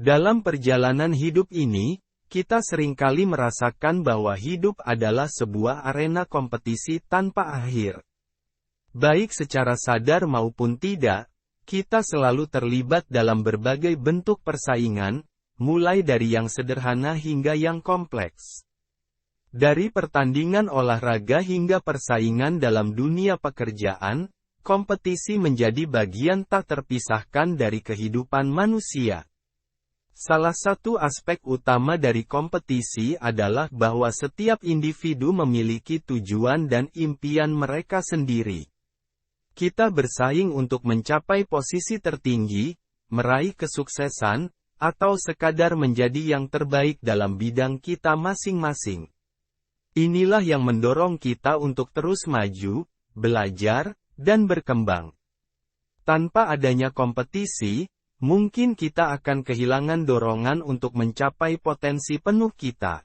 Dalam perjalanan hidup ini, kita seringkali merasakan bahwa hidup adalah sebuah arena kompetisi tanpa akhir. Baik secara sadar maupun tidak, kita selalu terlibat dalam berbagai bentuk persaingan, mulai dari yang sederhana hingga yang kompleks. Dari pertandingan olahraga hingga persaingan dalam dunia pekerjaan, kompetisi menjadi bagian tak terpisahkan dari kehidupan manusia. Salah satu aspek utama dari kompetisi adalah bahwa setiap individu memiliki tujuan dan impian mereka sendiri. Kita bersaing untuk mencapai posisi tertinggi, meraih kesuksesan, atau sekadar menjadi yang terbaik dalam bidang kita masing-masing. Inilah yang mendorong kita untuk terus maju, belajar, dan berkembang. Tanpa adanya kompetisi, mungkin kita akan kehilangan dorongan untuk mencapai potensi penuh kita.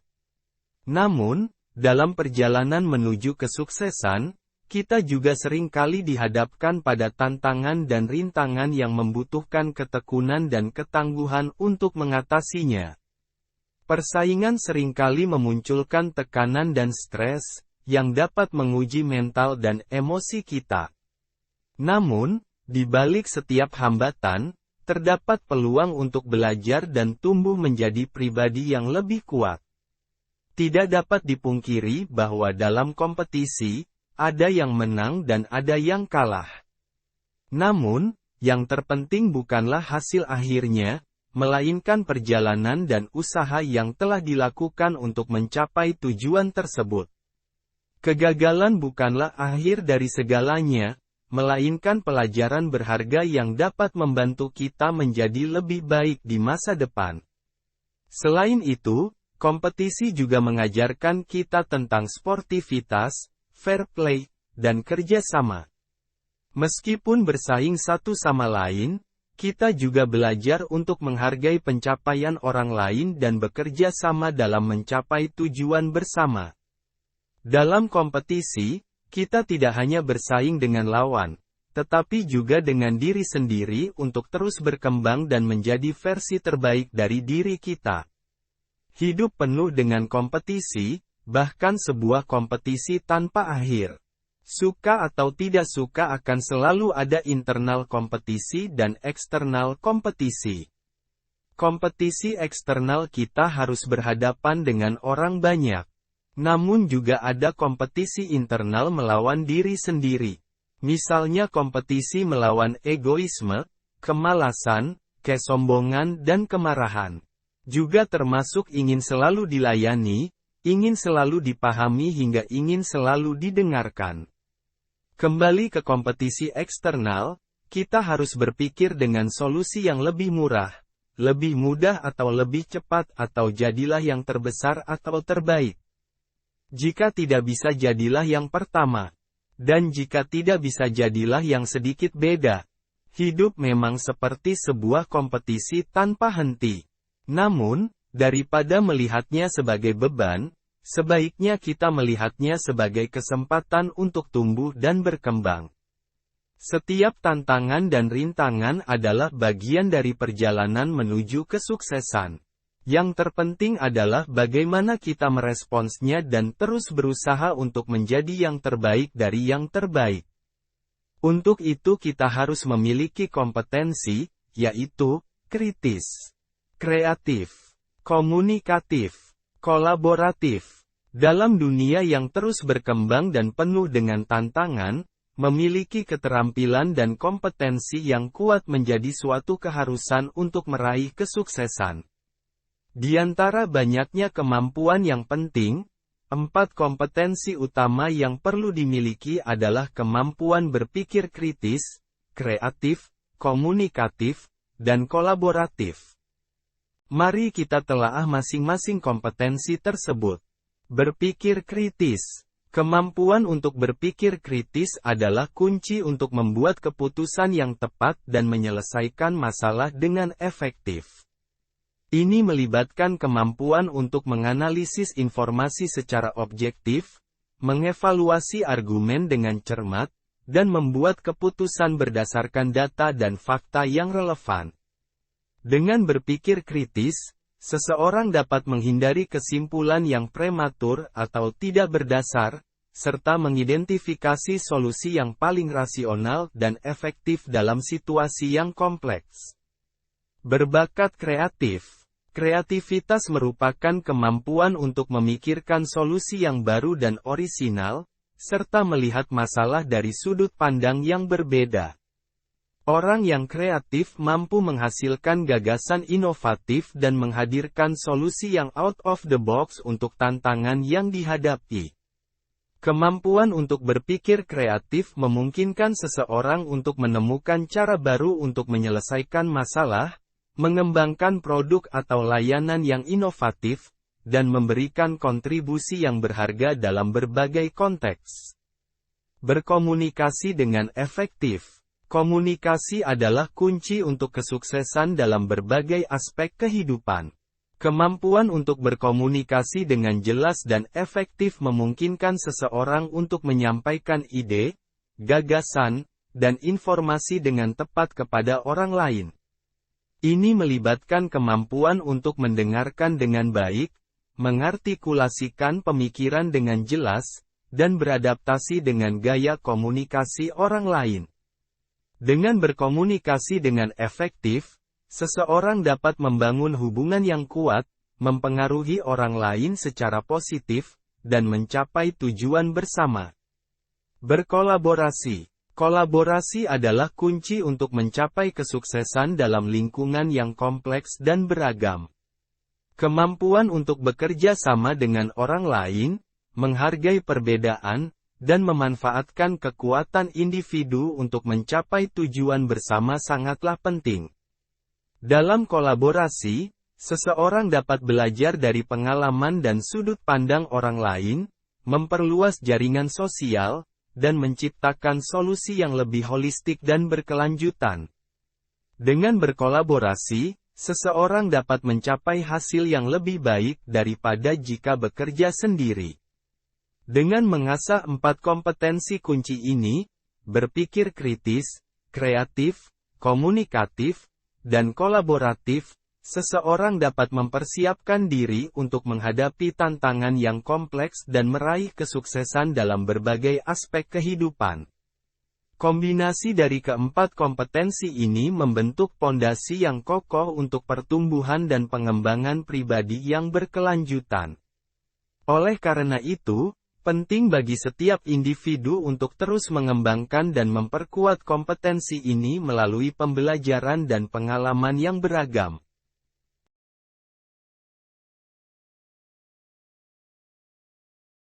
Namun, dalam perjalanan menuju kesuksesan, kita juga seringkali dihadapkan pada tantangan dan rintangan yang membutuhkan ketekunan dan ketangguhan untuk mengatasinya. Persaingan seringkali memunculkan tekanan dan stres, yang dapat menguji mental dan emosi kita. Namun, di balik setiap hambatan, terdapat peluang untuk belajar dan tumbuh menjadi pribadi yang lebih kuat. Tidak dapat dipungkiri bahwa dalam kompetisi, ada yang menang dan ada yang kalah. Namun, yang terpenting bukanlah hasil akhirnya, melainkan perjalanan dan usaha yang telah dilakukan untuk mencapai tujuan tersebut. Kegagalan bukanlah akhir dari segalanya, melainkan pelajaran berharga yang dapat membantu kita menjadi lebih baik di masa depan. Selain itu, kompetisi juga mengajarkan kita tentang sportivitas, fair play, dan kerja sama. Meskipun bersaing satu sama lain, kita juga belajar untuk menghargai pencapaian orang lain dan bekerja sama dalam mencapai tujuan bersama. Dalam kompetisi, kita tidak hanya bersaing dengan lawan, tetapi juga dengan diri sendiri untuk terus berkembang dan menjadi versi terbaik dari diri kita. Hidup penuh dengan kompetisi, bahkan sebuah kompetisi tanpa akhir. Suka atau tidak suka akan selalu ada internal kompetisi dan eksternal kompetisi. Kompetisi eksternal kita harus berhadapan dengan orang banyak. Namun juga ada kompetisi internal melawan diri sendiri. Misalnya kompetisi melawan egoisme, kemalasan, kesombongan dan kemarahan. Juga termasuk ingin selalu dilayani, ingin selalu dipahami hingga ingin selalu didengarkan. Kembali ke kompetisi eksternal, kita harus berpikir dengan solusi yang lebih murah, lebih mudah atau lebih cepat atau jadilah yang terbesar atau terbaik. Jika tidak bisa jadilah yang pertama. Dan jika tidak bisa jadilah yang sedikit beda. Hidup memang seperti sebuah kompetisi tanpa henti. Namun, daripada melihatnya sebagai beban, sebaiknya kita melihatnya sebagai kesempatan untuk tumbuh dan berkembang. Setiap tantangan dan rintangan adalah bagian dari perjalanan menuju kesuksesan. Yang terpenting adalah bagaimana kita meresponsnya dan terus berusaha untuk menjadi yang terbaik dari yang terbaik. Untuk itu kita harus memiliki kompetensi, yaitu, kritis, kreatif, komunikatif, kolaboratif. Dalam dunia yang terus berkembang dan penuh dengan tantangan, memiliki keterampilan dan kompetensi yang kuat menjadi suatu keharusan untuk meraih kesuksesan. Di antara banyaknya kemampuan yang penting, 4 kompetensi utama yang perlu dimiliki adalah kemampuan berpikir kritis, kreatif, komunikatif, dan kolaboratif. Mari kita telaah masing-masing kompetensi tersebut. Berpikir kritis. Kemampuan untuk berpikir kritis adalah kunci untuk membuat keputusan yang tepat dan menyelesaikan masalah dengan efektif. Ini melibatkan kemampuan untuk menganalisis informasi secara objektif, mengevaluasi argumen dengan cermat, dan membuat keputusan berdasarkan data dan fakta yang relevan. Dengan berpikir kritis, seseorang dapat menghindari kesimpulan yang prematur atau tidak berdasar, serta mengidentifikasi solusi yang paling rasional dan efektif dalam situasi yang kompleks. Berbakat kreatif. Kreativitas merupakan kemampuan untuk memikirkan solusi yang baru dan orisinal, serta melihat masalah dari sudut pandang yang berbeda. Orang yang kreatif mampu menghasilkan gagasan inovatif dan menghadirkan solusi yang out of the box untuk tantangan yang dihadapi. Kemampuan untuk berpikir kreatif memungkinkan seseorang untuk menemukan cara baru untuk menyelesaikan masalah, mengembangkan produk atau layanan yang inovatif, dan memberikan kontribusi yang berharga dalam berbagai konteks. Berkomunikasi dengan efektif. Komunikasi adalah kunci untuk kesuksesan dalam berbagai aspek kehidupan. Kemampuan untuk berkomunikasi dengan jelas dan efektif memungkinkan seseorang untuk menyampaikan ide, gagasan, dan informasi dengan tepat kepada orang lain. Ini melibatkan kemampuan untuk mendengarkan dengan baik, mengartikulasikan pemikiran dengan jelas, dan beradaptasi dengan gaya komunikasi orang lain. Dengan berkomunikasi dengan efektif, seseorang dapat membangun hubungan yang kuat, mempengaruhi orang lain secara positif, dan mencapai tujuan bersama. Berkolaborasi. Kolaborasi adalah kunci untuk mencapai kesuksesan dalam lingkungan yang kompleks dan beragam. Kemampuan untuk bekerja sama dengan orang lain, menghargai perbedaan, dan memanfaatkan kekuatan individu untuk mencapai tujuan bersama sangatlah penting. Dalam kolaborasi, seseorang dapat belajar dari pengalaman dan sudut pandang orang lain, memperluas jaringan sosial, dan menciptakan solusi yang lebih holistik dan berkelanjutan. Dengan berkolaborasi, seseorang dapat mencapai hasil yang lebih baik daripada jika bekerja sendiri. Dengan mengasah 4 kompetensi kunci ini, berpikir kritis, kreatif, komunikatif, dan kolaboratif, seseorang dapat mempersiapkan diri untuk menghadapi tantangan yang kompleks dan meraih kesuksesan dalam berbagai aspek kehidupan. Kombinasi dari keempat kompetensi ini membentuk pondasi yang kokoh untuk pertumbuhan dan pengembangan pribadi yang berkelanjutan. Oleh karena itu, penting bagi setiap individu untuk terus mengembangkan dan memperkuat kompetensi ini melalui pembelajaran dan pengalaman yang beragam.